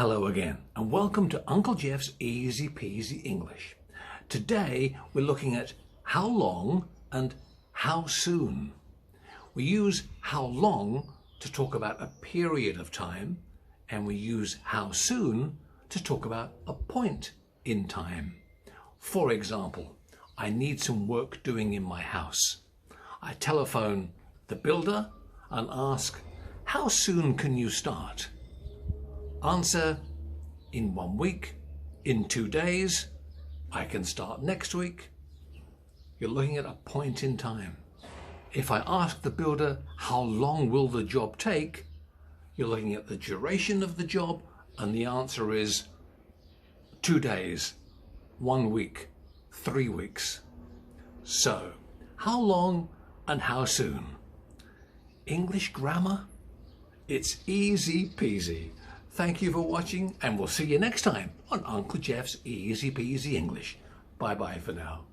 Hello again and welcome to Uncle Geoff's Easy-Peasy English. Today we're looking at how long and how soon. We use how long to talk about a period of time, and we use how soon to talk about a point in time. For example, I need some work doing in my house. I telephone the builder and ask, how soon can you start? Answer, in 1 week, in 2 days, I can start next week. You're looking at a point in time. If I ask the builder, how long will the job take? You're looking at the duration of the job, and the answer is 2 days, 1 week, 3 weeks. So, how long and how soon? English grammar? It's easy peasy. Thank you for watching, and we'll see you next time on Uncle Geoff's Easy-Peasy English. Bye-bye for now.